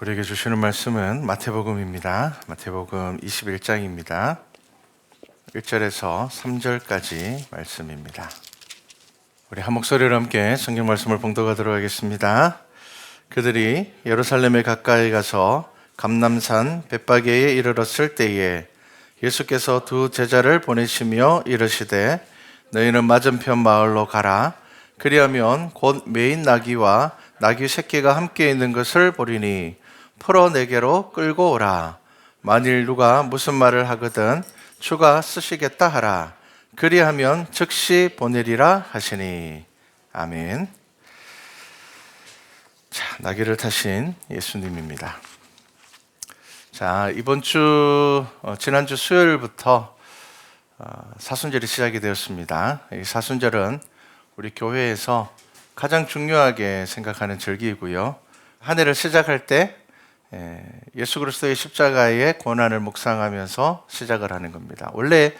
우리에게 주시는 말씀은 마태복음입니다. 마태복음 21장입니다. 1절에서 3절까지 말씀입니다. 우리 한 목소리로 함께 성경 말씀을 봉독하도록 하겠습니다. 그들이 예루살렘에 가까이 가서 감람산 벳바게에 이르렀을 때에 예수께서 두 제자를 보내시며 이르시되 너희는 맞은편 마을로 가라. 그리하면 곧 매인 나귀와 나귀 새끼가 함께 있는 것을 보리니 풀어 내게로 끌고 오라. 만일 누가 무슨 말을 하거든 주가 쓰시겠다 하라. 그리하면 즉시 보내리라 하시니. 아멘. 자, 나귀를 타신 예수님입니다. 자, 이번 주 지난주 수요일부터 사순절이 시작이 되었습니다. 이 사순절은 우리 교회에서 가장 중요하게 생각하는 절기이고요. 한 해를 시작할 때 예수 그리스도의 십자가의 고난을 묵상하면서 시작을 하는 겁니다. 원래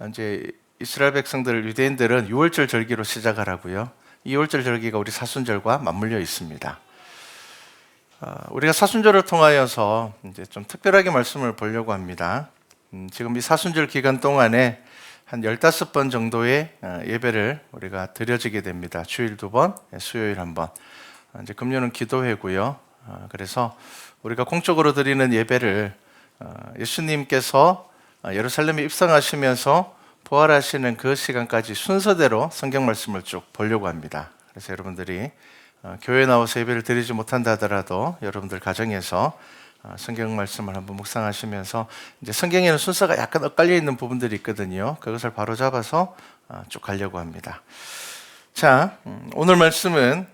이제 이스라엘 백성들, 유대인들은 6월절 절기로 시작을 하고요. 2월절 절기가 우리 사순절과 맞물려 있습니다. 우리가 사순절을 통하여서 이제 좀 특별하게 말씀을 보려고 합니다. 지금 이 사순절 기간 동안에 한 15번 정도의 예배를 우리가 드려지게 됩니다. 주일 2번, 수요일 1번. 이제 금요일은 기도회고요. 그래서 우리가 공적으로 드리는 예배를 예수님께서 예루살렘에 입성하시면서 부활하시는 그 시간까지 순서대로 성경 말씀을 쭉 보려고 합니다. 그래서 여러분들이 교회에 나와서 예배를 드리지 못한다 하더라도 여러분들 가정에서 성경 말씀을 한번 묵상하시면서 이제 성경에는 순서가 약간 엇갈려 있는 부분들이 있거든요. 그것을 바로 잡아서 쭉 가려고 합니다. 자, 오늘 말씀은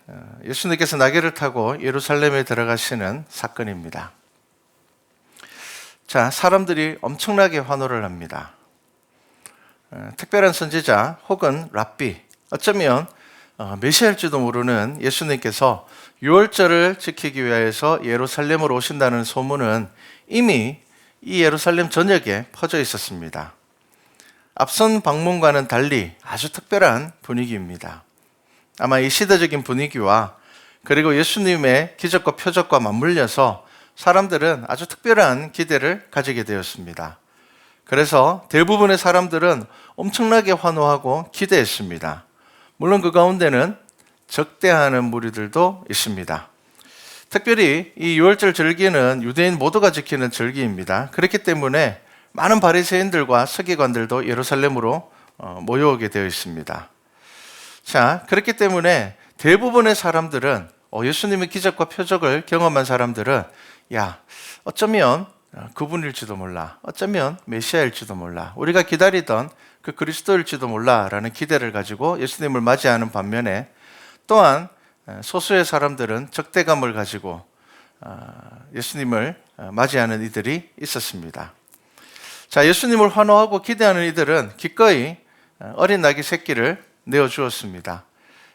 예수님께서 나귀를 타고 예루살렘에 들어가시는 사건입니다. 자, 사람들이 엄청나게 환호를 합니다. 특별한 선지자 혹은 랍비, 어쩌면 메시아일지도 모르는 예수님께서 유월절을 지키기 위해서 예루살렘으로 오신다는 소문은 이미 이 예루살렘 전역에 퍼져 있었습니다. 앞선 방문과는 달리 아주 특별한 분위기입니다. 아마 이 시대적인 분위기와 그리고 예수님의 기적과 표적과 맞물려서 사람들은 아주 특별한 기대를 가지게 되었습니다. 그래서 대부분의 사람들은 엄청나게 환호하고 기대했습니다. 물론 그 가운데는 적대하는 무리들도 있습니다. 특별히 이 유월절 절기는 유대인 모두가 지키는 절기입니다. 그렇기 때문에 많은 바리새인들과 서기관들도 예루살렘으로 모여오게 되어 있습니다. 자, 그렇기 때문에 대부분의 사람들은 예수님의 기적과 표적을 경험한 사람들은 어쩌면 그분일지도 몰라, 어쩌면 메시아일지도 몰라, 우리가 기다리던 그 그리스도일지도 몰라라는 기대를 가지고 예수님을 맞이하는 반면에 또한 소수의 사람들은 적대감을 가지고 예수님을 맞이하는 이들이 있었습니다. 자, 예수님을 환호하고 기대하는 이들은 기꺼이 어린 나귀 새끼를 내어주었습니다.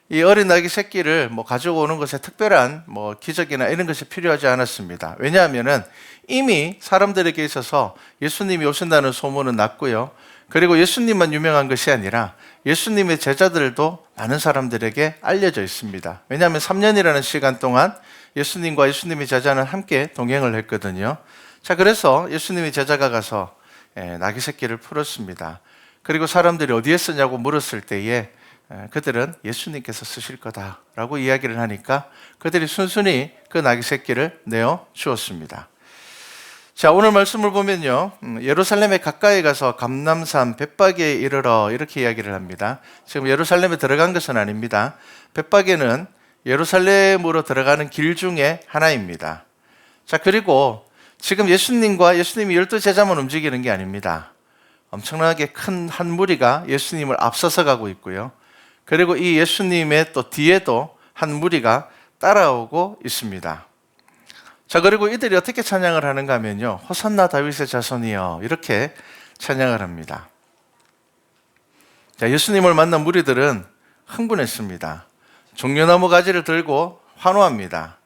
이 어린 나귀 새끼를 가져오는 것에 특별한 기적이나 이런 것이 필요하지 않았습니다. 왜냐하면은 이미 사람들에게 있어서 예수님이 오신다는 소문은 났고요. 그리고 예수님만 유명한 것이 아니라 예수님의 제자들도 많은 사람들에게 알려져 있습니다. 왜냐하면 3년이라는 시간 동안 예수님과 예수님의 제자는 함께 동행을 했거든요. 자, 그래서 예수님의 제자가 가서 나귀 새끼를 풀었습니다. 그리고 사람들이 어디에 쓰냐고 물었을 때에 그들은 예수님께서 쓰실 거다라고 이야기를 하니까 그들이 순순히 그 나귀 새끼를 내어 주었습니다. 자, 오늘 말씀을 보면요, 예루살렘에 가까이 가서 감람산 벳바게에 이르러 이렇게 이야기를 합니다. 지금 예루살렘에 들어간 것은 아닙니다. 벳바게는 예루살렘으로 들어가는 길 중에 하나입니다. 자, 그리고 지금 예수님과 예수님이 12제자만 움직이는 게 아닙니다. 엄청나게 큰 한 무리가 예수님을 앞서서 가고 있고요. 그리고 이 예수님의 또 뒤에도 한 무리가 따라오고 있습니다. 자, 그리고 이들이 어떻게 찬양을 하는가 하면요, 호산나 다윗의 자손이여, 이렇게 찬양을 합니다. 자, 예수님을 만난 무리들은 흥분했습니다. 종려나무 가지를 들고 환호합니다.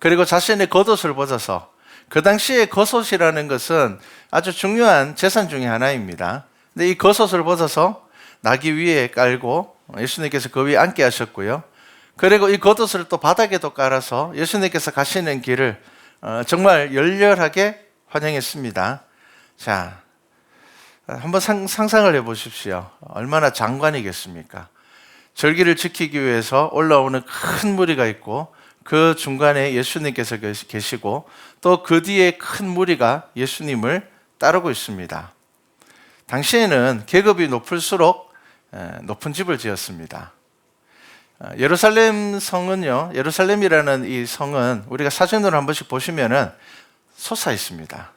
그리고 자신의 겉옷을 벗어서, 그 당시에 겉옷이라는 것은 아주 중요한 재산 중에 하나입니다. 근데 이 겉옷을 벗어서 나귀 위에 깔고 예수님께서 그 위에 앉게 하셨고요. 그리고 이 겉옷을 또 바닥에도 깔아서 예수님께서 가시는 길을 정말 열렬하게 환영했습니다. 자, 한번 상상을 해보십시오. 얼마나 장관이겠습니까? 절기를 지키기 위해서 올라오는 큰 무리가 있고 그 중간에 예수님께서 계시고 또 그 뒤에 큰 무리가 예수님을 따르고 있습니다. 당시에는 계급이 높을수록 높은 집을 지었습니다. 예루살렘 성은요, 예루살렘이라는 이 성은 우리가 사진으로 한 번씩 보시면은 솟아 있습니다.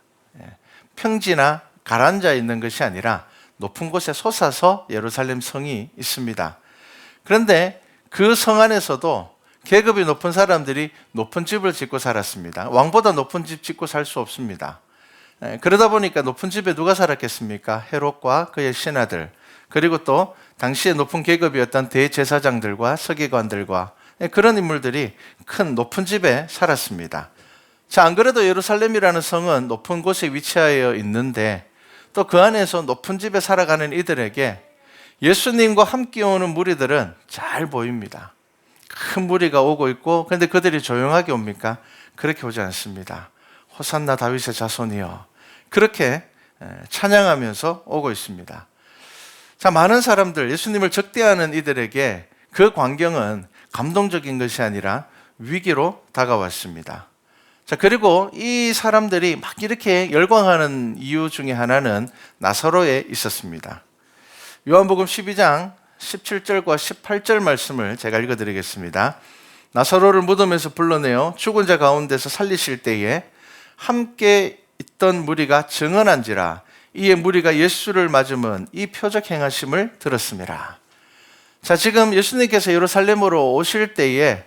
평지나 가라앉아 있는 것이 아니라 높은 곳에 솟아서 예루살렘 성이 있습니다. 그런데 그 성 안에서도 계급이 높은 사람들이 높은 집을 짓고 살았습니다. 왕보다 높은 집 짓고 살 수 없습니다. 그러다 보니까 높은 집에 누가 살았겠습니까? 헤롯과 그의 신하들, 그리고 또 당시에 높은 계급이었던 대제사장들과 서기관들과 그런 인물들이 큰 높은 집에 살았습니다. 자, 안 그래도 예루살렘이라는 성은 높은 곳에 위치하여 있는데 또 그 안에서 높은 집에 살아가는 이들에게 예수님과 함께 오는 무리들은 잘 보입니다. 큰 무리가 오고 있고, 그런데 그들이 조용하게 옵니까? 그렇게 오지 않습니다. 호산나 다윗의 자손이여, 그렇게 찬양하면서 오고 있습니다. 자, 많은 사람들, 예수님을 적대하는 이들에게 그 광경은 감동적인 것이 아니라 위기로 다가왔습니다. 자, 그리고 이 사람들이 막 이렇게 열광하는 이유 중에 하나는 나사로에 있었습니다. 요한복음 12장 17절과 18절 말씀을 제가 읽어드리겠습니다. 나사로를 무덤에서 불러내어 죽은 자 가운데서 살리실 때에 함께 있던 무리가 증언한지라 이에 무리가 예수를 맞으면 이 표적 행하심을 들었습니다. 자, 지금 예수님께서 예루살렘으로 오실 때에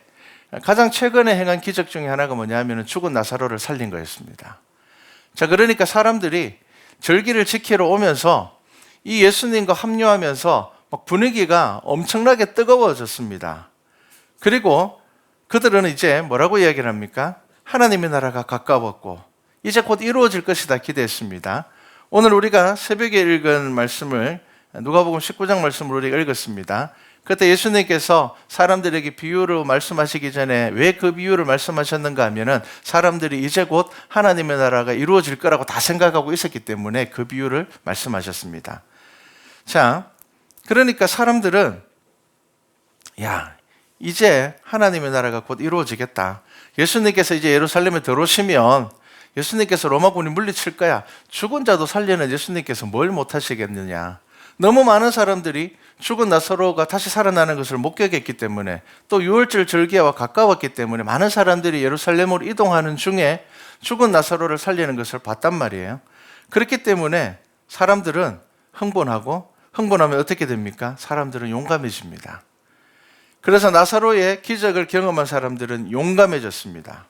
가장 최근에 행한 기적 중에 하나가 뭐냐면 죽은 나사로를 살린 거였습니다. 자, 그러니까 사람들이 절기를 지키러 오면서 이 예수님과 합류하면서 막 분위기가 엄청나게 뜨거워졌습니다. 그리고 그들은 이제 뭐라고 이야기를 합니까? 하나님의 나라가 가까웠고 이제 곧 이루어질 것이다 기대했습니다. 오늘 우리가 새벽에 읽은 말씀을 누가복음 19장 말씀을 우리가 읽었습니다. 그때 예수님께서 사람들에게 비유로 말씀하시기 전에 왜 그 비유를 말씀하셨는가 하면은 사람들이 이제 곧 하나님의 나라가 이루어질 거라고 다 생각하고 있었기 때문에 그 비유를 말씀하셨습니다. 자, 그러니까 사람들은 이제 하나님의 나라가 곧 이루어지겠다. 예수님께서 이제 예루살렘에 들어오시면 예수님께서 로마군이 물리칠 거야. 죽은 자도 살리는 예수님께서 뭘 못하시겠느냐. 너무 많은 사람들이 죽은 나사로가 다시 살아나는 것을 목격했기 때문에 또 유월절 절기와 가까웠기 때문에 많은 사람들이 예루살렘으로 이동하는 중에 죽은 나사로를 살리는 것을 봤단 말이에요. 그렇기 때문에 사람들은 흥분하면 어떻게 됩니까? 사람들은 용감해집니다. 그래서 나사로의 기적을 경험한 사람들은 용감해졌습니다.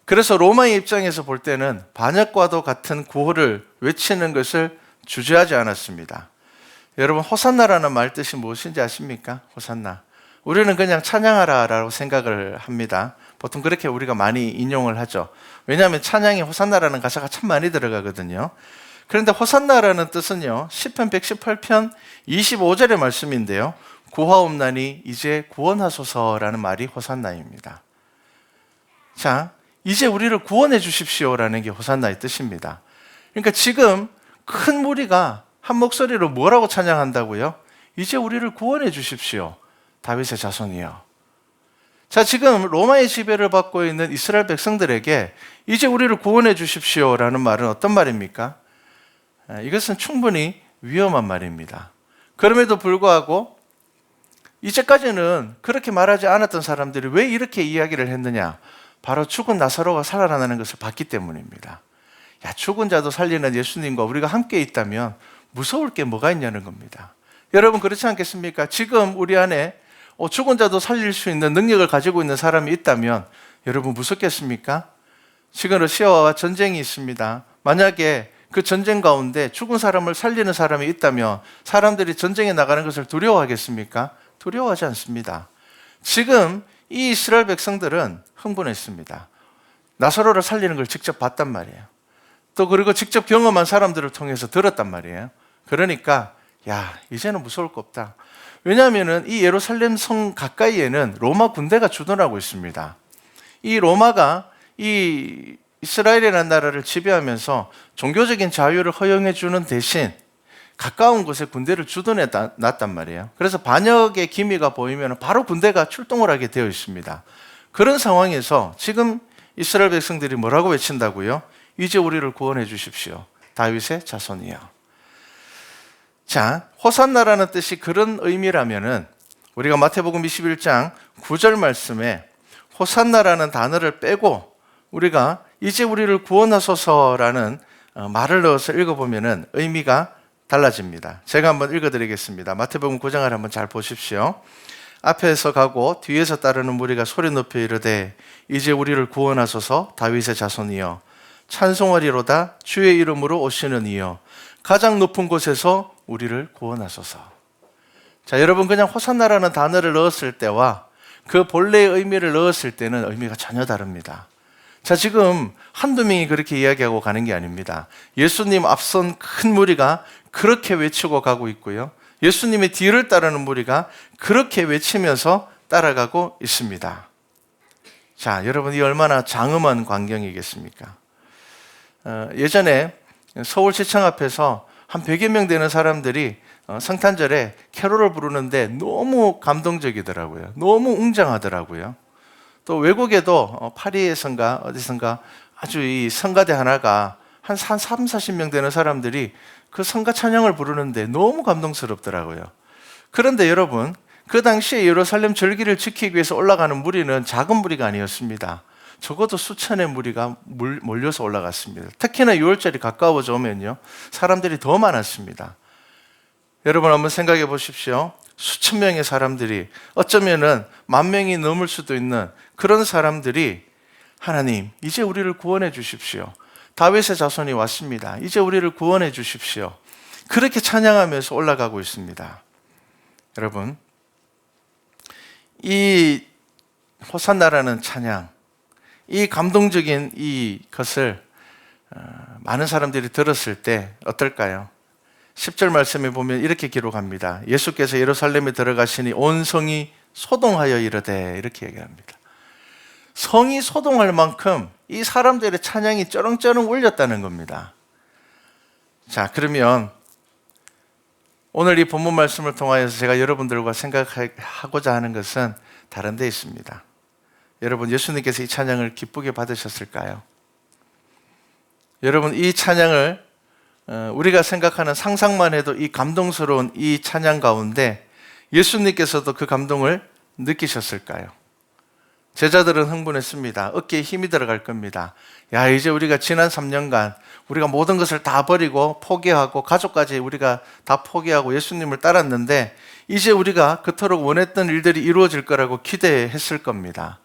그래서 로마의 입장에서 볼 때는 반역과도 같은 구호를 외치는 것을 주저하지 않았습니다. 여러분, 호산나라는 말 뜻이 무엇인지 아십니까? 호산나. 우리는 그냥 찬양하라라고 생각을 합니다. 보통 그렇게 우리가 많이 인용을 하죠. 왜냐하면 찬양에 호산나라는 가사가 참 많이 들어가거든요. 그런데 호산나라는 뜻은요, 시편 118편 25절의 말씀인데요, 구하옵나니 이제 구원하소서라는 말이 호산나입니다. 자, 이제 우리를 구원해 주십시오라는 게 호산나의 뜻입니다. 그러니까 지금 큰 무리가 한 목소리로 뭐라고 찬양한다고요? 이제 우리를 구원해 주십시오. 다윗의 자손이요. 자, 지금 로마의 지배를 받고 있는 이스라엘 백성들에게 이제 우리를 구원해 주십시오라는 말은 어떤 말입니까? 이것은 충분히 위험한 말입니다. 그럼에도 불구하고 이제까지는 그렇게 말하지 않았던 사람들이 왜 이렇게 이야기를 했느냐? 바로 죽은 나사로가 살아나는 것을 봤기 때문입니다. 죽은 자도 살리는 예수님과 우리가 함께 있다면 무서울 게 뭐가 있냐는 겁니다. 여러분, 그렇지 않겠습니까? 지금 우리 안에 죽은 자도 살릴 수 있는 능력을 가지고 있는 사람이 있다면 여러분 무섭겠습니까? 지금 러시아와 전쟁이 있습니다. 만약에 그 전쟁 가운데 죽은 사람을 살리는 사람이 있다면 사람들이 전쟁에 나가는 것을 두려워하겠습니까? 두려워하지 않습니다. 지금 이 이스라엘 백성들은 흥분했습니다. 나사로를 살리는 걸 직접 봤단 말이에요. 또 그리고 직접 경험한 사람들을 통해서 들었단 말이에요. 그러니까 이제는 무서울 거 없다. 왜냐하면 이 예루살렘 성 가까이에는 로마 군대가 주둔하고 있습니다. 이 로마가 이 이스라엘이라는 나라를 지배하면서 종교적인 자유를 허용해 주는 대신 가까운 곳에 군대를 주둔해 놨단 말이에요. 그래서 반역의 기미가 보이면 바로 군대가 출동을 하게 되어 있습니다. 그런 상황에서 지금 이스라엘 백성들이 뭐라고 외친다고요? 이제 우리를 구원해 주십시오. 다윗의 자손이요. 자, 호산나라는 뜻이 그런 의미라면은 우리가 마태복음 21장 9절 말씀에 호산나라는 단어를 빼고 우리가 이제 우리를 구원하소서라는 말을 넣어서 읽어보면은 의미가 달라집니다. 제가 한번 읽어드리겠습니다. 마태복음 9장을 한번 잘 보십시오. 앞에서 가고 뒤에서 따르는 무리가 소리 높여 이르되 이제 우리를 구원하소서 다윗의 자손이여 찬송하리로다 주의 이름으로 오시는 이여 가장 높은 곳에서 우리를 구원하소서. 자, 여러분 그냥 호산나라는 단어를 넣었을 때와 그 본래의 의미를 넣었을 때는 의미가 전혀 다릅니다. 자, 지금 한두 명이 그렇게 이야기하고 가는 게 아닙니다. 예수님 앞선 큰 무리가 그렇게 외치고 가고 있고요. 예수님의 뒤를 따르는 무리가 그렇게 외치면서 따라가고 있습니다. 자, 여러분 이 얼마나 장엄한 광경이겠습니까? 예전에 서울시청 앞에서 한 100여 명 되는 사람들이 성탄절에 캐롤을 부르는데 너무 감동적이더라고요. 너무 웅장하더라고요. 또 외국에도 파리에선가 어디선가 아주 이 성가대 하나가 한 3, 40명 되는 사람들이 그 성가 찬양을 부르는데 너무 감동스럽더라고요. 그런데 여러분, 그 당시에 예루살렘 절기를 지키기 위해서 올라가는 무리는 작은 무리가 아니었습니다. 적어도 수천의 무리가 몰려서 올라갔습니다. 특히나 6월절이 가까워져 오면요, 사람들이 더 많았습니다. 여러분 한번 생각해 보십시오. 수천 명의 사람들이, 어쩌면은 10,000명이 넘을 수도 있는 그런 사람들이 하나님, 이제 우리를 구원해 주십시오. 다윗의 자손이 왔습니다. 이제 우리를 구원해 주십시오. 그렇게 찬양하면서 올라가고 있습니다. 여러분, 이 호산나라는 찬양, 이 감동적인 이것을 많은 사람들이 들었을 때 어떨까요? 10절 말씀에 보면 이렇게 기록합니다. 예수께서 예루살렘에 들어가시니 온 성이 소동하여 이르되, 이렇게 얘기합니다. 성이 소동할 만큼 이 사람들의 찬양이 쩌렁쩌렁 울렸다는 겁니다. 자, 그러면 오늘 이 본문 말씀을 통하여서 제가 여러분들과 생각하고자 하는 것은 다른 데 있습니다. 여러분, 예수님께서 이 찬양을 기쁘게 받으셨을까요? 여러분, 이 찬양을 우리가 생각하는 상상만 해도 이 감동스러운 이 찬양 가운데 예수님께서도 그 감동을 느끼셨을까요? 제자들은 흥분했습니다. 어깨에 힘이 들어갈 겁니다. 야, 이제 우리가 지난 3년간 우리가 모든 것을 다 버리고 포기하고 가족까지 우리가 다 포기하고 예수님을 따랐는데 이제 우리가 그토록 원했던 일들이 이루어질 거라고 기대했을 겁니다.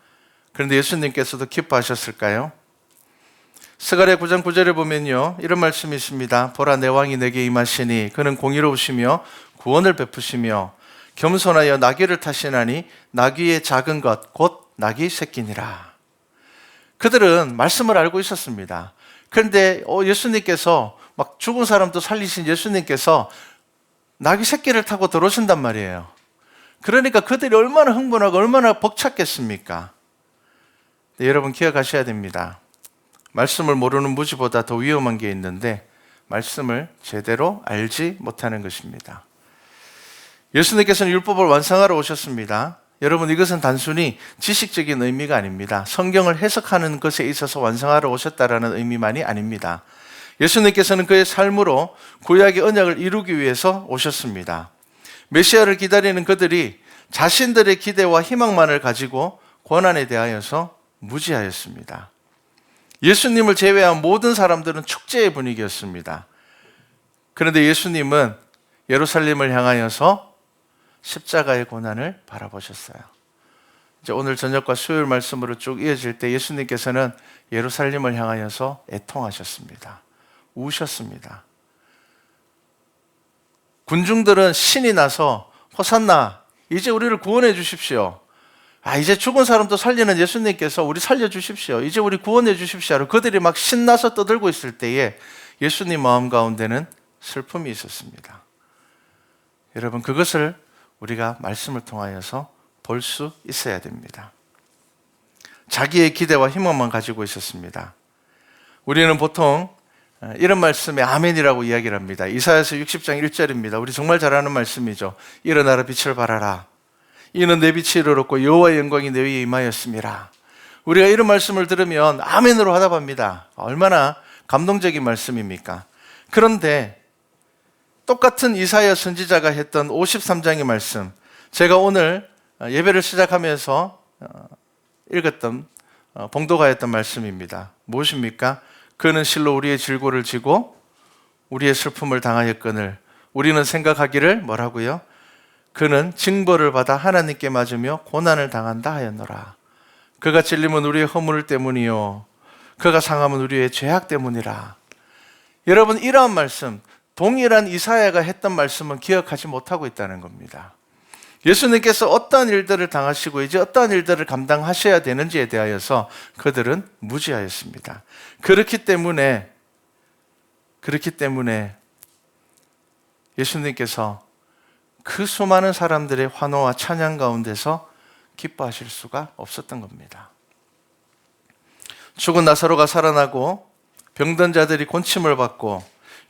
그런데 예수님께서도 기뻐하셨을까요? 스가랴 9장 9절에 보면요, 이런 말씀이 있습니다. 보라, 내 왕이 내게 임하시니 그는 공의로우시며 구원을 베푸시며 겸손하여 나귀를 타시나니 나귀의 작은 것 곧 나귀 새끼니라. 그들은 말씀을 알고 있었습니다. 그런데 예수님께서 막 죽은 사람도 살리신 예수님께서 나귀 새끼를 타고 들어오신단 말이에요. 그러니까 그들이 얼마나 흥분하고 얼마나 벅찼겠습니까? 네, 여러분 기억하셔야 됩니다. 말씀을 모르는 무지보다 더 위험한 게 있는데 말씀을 제대로 알지 못하는 것입니다. 예수님께서는 율법을 완성하러 오셨습니다. 여러분, 이것은 단순히 지식적인 의미가 아닙니다. 성경을 해석하는 것에 있어서 완성하러 오셨다라는 의미만이 아닙니다. 예수님께서는 그의 삶으로 구약의 언약을 이루기 위해서 오셨습니다. 메시아를 기다리는 그들이 자신들의 기대와 희망만을 가지고 고난에 대하여서 무지하였습니다. 예수님을 제외한 모든 사람들은 축제의 분위기였습니다. 그런데 예수님은 예루살렘을 향하여서 십자가의 고난을 바라보셨어요. 이제 오늘 저녁과 수요일 말씀으로 쭉 이어질 때 예수님께서는 예루살렘을 향하여서 애통하셨습니다. 우셨습니다. 군중들은 신이 나서 호산나, 이제 우리를 구원해 주십시오. 이제 죽은 사람도 살리는 예수님께서 우리 살려주십시오. 이제 우리 구원해 주십시오. 그들이 막 신나서 떠들고 있을 때에 예수님 마음 가운데는 슬픔이 있었습니다. 여러분, 그것을 우리가 말씀을 통하여서 볼 수 있어야 됩니다. 자기의 기대와 희망만 가지고 있었습니다. 우리는 보통 이런 말씀에 아멘이라고 이야기를 합니다. 이사야서 60장 1절입니다. 우리 정말 잘 아는 말씀이죠. 일어나라 빛을 발하라. 이는 내 빛이 이르렀고 여호와의 영광이 내 위에 임하였음이라. 우리가 이런 말씀을 들으면 아멘으로 화답합니다. 얼마나 감동적인 말씀입니까? 그런데 똑같은 이사야 선지자가 했던 53장의 말씀, 제가 오늘 예배를 시작하면서 읽었던 봉독하였던 말씀입니다. 무엇입니까? 그는 실로 우리의 질고를 지고 우리의 슬픔을 당하였거늘 우리는 생각하기를 뭐라고요? 그는 징벌을 받아 하나님께 맞으며 고난을 당한다 하였노라. 그가 찔림은 우리의 허물 때문이요 그가 상함은 우리의 죄악 때문이라. 여러분, 이러한 말씀, 동일한 이사야가 했던 말씀은 기억하지 못하고 있다는 겁니다. 예수님께서 어떠한 일들을 당하시고 이제 어떠한 일들을 감당하셔야 되는지에 대하여서 그들은 무지하였습니다. 그렇기 때문에 예수님께서 그 수많은 사람들의 환호와 찬양 가운데서 기뻐하실 수가 없었던 겁니다. 죽은 나사로가 살아나고 병든 자들이 곤침을 받고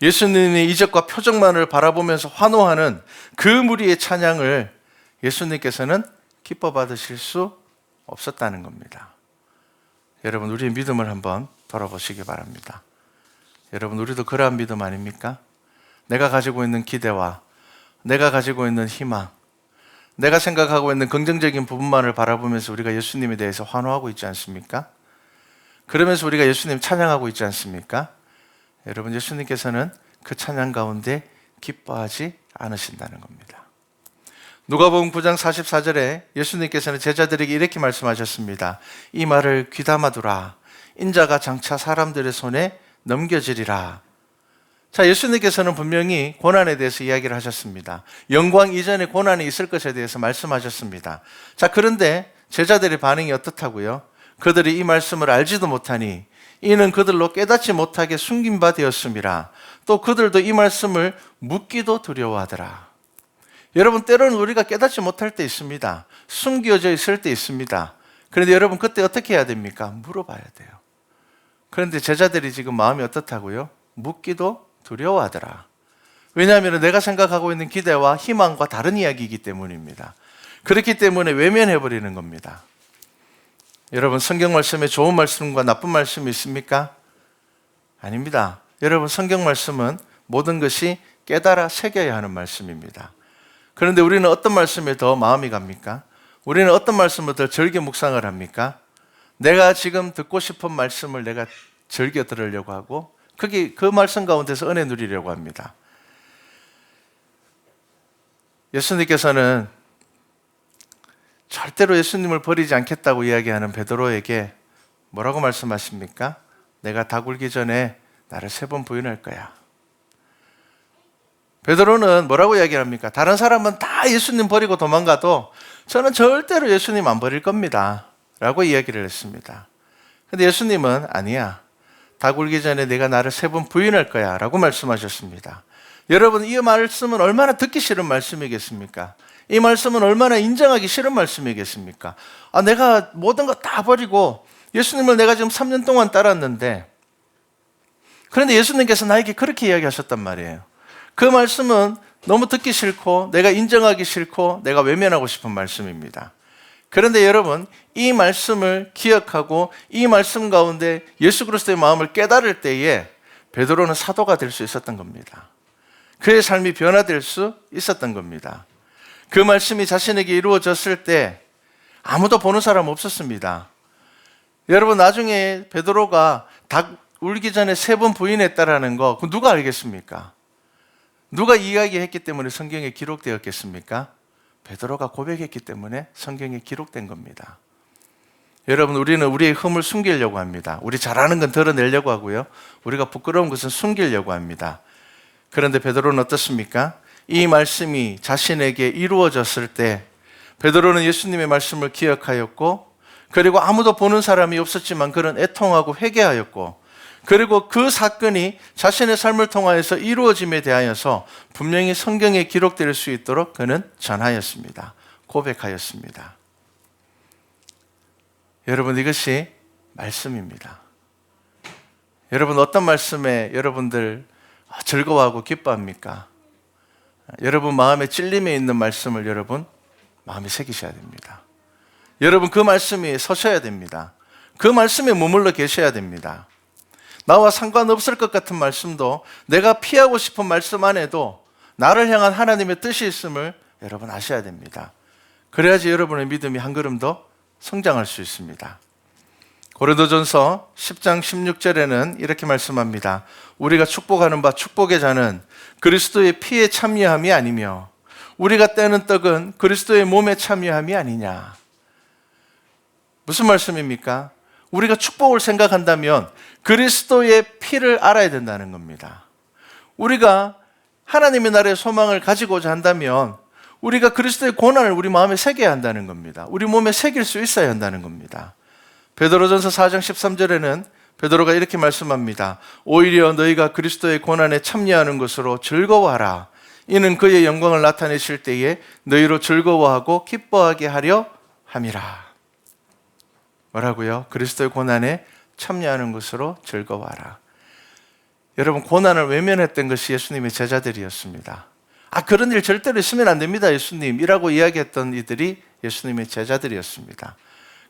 예수님의 이적과 표적만을 바라보면서 환호하는 그 무리의 찬양을 예수님께서는 기뻐 받으실 수 없었다는 겁니다. 여러분, 우리의 믿음을 한번 돌아보시기 바랍니다. 여러분, 우리도 그러한 믿음 아닙니까? 내가 가지고 있는 기대와 내가 가지고 있는 희망, 내가 생각하고 있는 긍정적인 부분만을 바라보면서 우리가 예수님에 대해서 환호하고 있지 않습니까? 그러면서 우리가 예수님 찬양하고 있지 않습니까? 여러분, 예수님께서는 그 찬양 가운데 기뻐하지 않으신다는 겁니다. 누가복음 9장 44절에 예수님께서는 제자들에게 이렇게 말씀하셨습니다. 이 말을 귀담아 두라. 인자가 장차 사람들의 손에 넘겨지리라. 자, 예수님께서는 분명히 고난에 대해서 이야기를 하셨습니다. 영광 이전에 고난이 있을 것에 대해서 말씀하셨습니다. 자, 그런데 제자들의 반응이 어떻다고요? 그들이 이 말씀을 알지도 못하니 이는 그들로 깨닫지 못하게 숨긴 바 되었음이라. 또 그들도 이 말씀을 묻기도 두려워하더라. 여러분, 때로는 우리가 깨닫지 못할 때 있습니다. 숨겨져 있을 때 있습니다. 그런데 여러분, 그때 어떻게 해야 됩니까? 물어봐야 돼요. 그런데 제자들이 지금 마음이 어떻다고요? 묻기도 두려워하더라. 왜냐하면 내가 생각하고 있는 기대와 희망과 다른 이야기이기 때문입니다. 그렇기 때문에 외면해버리는 겁니다. 여러분, 성경 말씀에 좋은 말씀과 나쁜 말씀이 있습니까? 아닙니다. 여러분, 성경 말씀은 모든 것이 깨달아 새겨야 하는 말씀입니다. 그런데 우리는 어떤 말씀에 더 마음이 갑니까? 우리는 어떤 말씀을 더 즐겨 묵상을 합니까? 내가 지금 듣고 싶은 말씀을 내가 즐겨 들으려고 하고 그 말씀 가운데서 은혜 누리려고 합니다. 예수님께서는 절대로 예수님을 버리지 않겠다고 이야기하는 베드로에게 뭐라고 말씀하십니까? 내가 다 굴기 전에 나를 3번 부인할 거야. 베드로는 뭐라고 이야기합니까? 다른 사람은 다 예수님 버리고 도망가도 저는 절대로 예수님 안 버릴 겁니다 라고 이야기를 했습니다. 근데 예수님은 아니야, 다 굴기 전에 내가 나를 3번 부인할 거야 라고 말씀하셨습니다. 여러분, 이 말씀은 얼마나 듣기 싫은 말씀이겠습니까? 이 말씀은 얼마나 인정하기 싫은 말씀이겠습니까? 내가 모든 거 다 버리고 예수님을 내가 지금 3년 동안 따랐는데, 그런데 예수님께서 나에게 그렇게 이야기하셨단 말이에요. 그 말씀은 너무 듣기 싫고 내가 인정하기 싫고 내가 외면하고 싶은 말씀입니다. 그런데 여러분, 이 말씀을 기억하고 이 말씀 가운데 예수 그리스도의 마음을 깨달을 때에 베드로는 사도가 될 수 있었던 겁니다. 그의 삶이 변화될 수 있었던 겁니다. 그 말씀이 자신에게 이루어졌을 때 아무도 보는 사람 없었습니다. 여러분, 나중에 베드로가 닭 울기 전에 3번 부인했다라는 거, 그 누가 알겠습니까? 누가 이야기했기 때문에 성경에 기록되었겠습니까? 베드로가 고백했기 때문에 성경에 기록된 겁니다. 여러분, 우리는 우리의 흠을 숨기려고 합니다. 우리 잘하는 건 드러내려고 하고요, 우리가 부끄러운 것은 숨기려고 합니다. 그런데 베드로는 어떻습니까? 이 말씀이 자신에게 이루어졌을 때 베드로는 예수님의 말씀을 기억하였고, 그리고 아무도 보는 사람이 없었지만 그는 애통하고 회개하였고, 그리고 그 사건이 자신의 삶을 통하여서 이루어짐에 대하여서 분명히 성경에 기록될 수 있도록 그는 전하였습니다. 고백하였습니다. 여러분, 이것이 말씀입니다. 여러분, 어떤 말씀에 여러분들 즐거워하고 기뻐합니까? 여러분 마음에 찔림에 있는 말씀을 여러분 마음에 새기셔야 됩니다. 여러분, 그 말씀이 서셔야 됩니다. 그 말씀에 머물러 계셔야 됩니다. 나와 상관없을 것 같은 말씀도, 내가 피하고 싶은 말씀 안에도 나를 향한 하나님의 뜻이 있음을 여러분 아셔야 됩니다. 그래야지 여러분의 믿음이 한 걸음 더 성장할 수 있습니다. 고린도전서 10장 16절에는 이렇게 말씀합니다. 우리가 축복하는 바 축복의 자는 그리스도의 피에 참여함이 아니며 우리가 떼는 떡은 그리스도의 몸에 참여함이 아니냐. 무슨 말씀입니까? 우리가 축복을 생각한다면 그리스도의 피를 알아야 된다는 겁니다. 우리가 하나님의 나라의 소망을 가지고자 한다면 우리가 그리스도의 고난을 우리 마음에 새겨야 한다는 겁니다. 우리 몸에 새길 수 있어야 한다는 겁니다. 베드로전서 4장 13절에는 베드로가 이렇게 말씀합니다. 오히려 너희가 그리스도의 고난에 참여하는 것으로 즐거워하라. 이는 그의 영광을 나타내실 때에 너희로 즐거워하고 기뻐하게 하려 함이라. 뭐라고요? 그리스도의 고난에 참여하는 것으로 즐거워하라. 여러분, 고난을 외면했던 것이 예수님의 제자들이었습니다. 그런 일 절대로 있으면 안 됩니다, 예수님이라고 이야기했던 이들이 예수님의 제자들이었습니다.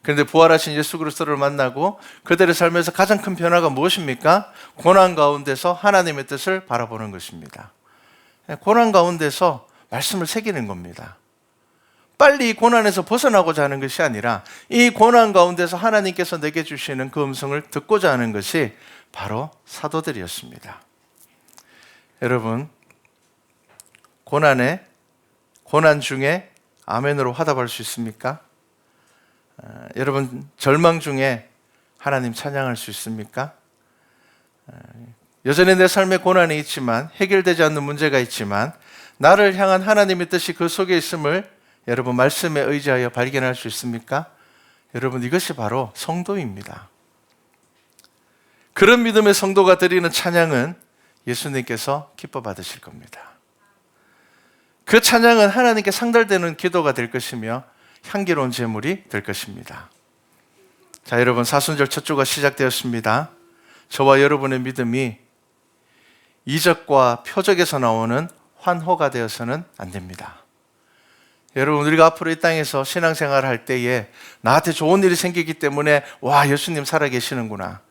그런데 부활하신 예수 그리스도를 만나고 그들의 삶에서 가장 큰 변화가 무엇입니까? 고난 가운데서 하나님의 뜻을 바라보는 것입니다. 고난 가운데서 말씀을 새기는 겁니다. 빨리 이 고난에서 벗어나고자 하는 것이 아니라 이 고난 가운데서 하나님께서 내게 주시는 그 음성을 듣고자 하는 것이 바로 사도들이었습니다. 여러분, 고난 중에 아멘으로 화답할 수 있습니까? 여러분, 절망 중에 하나님 찬양할 수 있습니까? 여전히 내 삶에 고난이 있지만, 해결되지 않는 문제가 있지만 나를 향한 하나님의 뜻이 그 속에 있음을 여러분 말씀에 의지하여 발견할 수 있습니까? 여러분, 이것이 바로 성도입니다. 그런 믿음의 성도가 드리는 찬양은 예수님께서 기뻐 받으실 겁니다. 그 찬양은 하나님께 상달되는 기도가 될 것이며 향기로운 제물이 될 것입니다. 자, 여러분, 사순절 첫 주가 시작되었습니다. 저와 여러분의 믿음이 이적과 표적에서 나오는 환호가 되어서는 안 됩니다. 여러분, 우리가 앞으로 이 땅에서 신앙생활을 할 때에 나한테 좋은 일이 생기기 때문에 와, 예수님 살아계시는구나,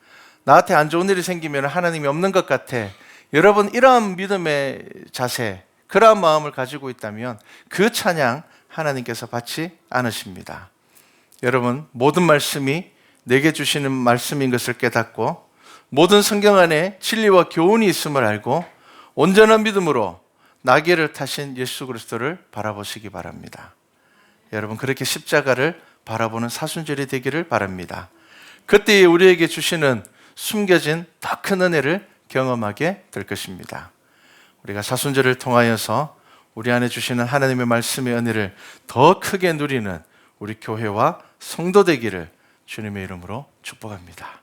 나한테 안 좋은 일이 생기면 하나님이 없는 것 같아, 여러분 이러한 믿음의 자세, 그러한 마음을 가지고 있다면 그 찬양 하나님께서 받지 않으십니다. 여러분, 모든 말씀이 내게 주시는 말씀인 것을 깨닫고 모든 성경 안에 진리와 교훈이 있음을 알고 온전한 믿음으로 나귀를 타신 예수 그리스도를 바라보시기 바랍니다. 여러분, 그렇게 십자가를 바라보는 사순절이 되기를 바랍니다. 그때 우리에게 주시는 숨겨진 더 큰 은혜를 경험하게 될 것입니다. 우리가 사순절을 통하여서 우리 안에 주시는 하나님의 말씀의 은혜를 더 크게 누리는 우리 교회와 성도 되기를 주님의 이름으로 축복합니다.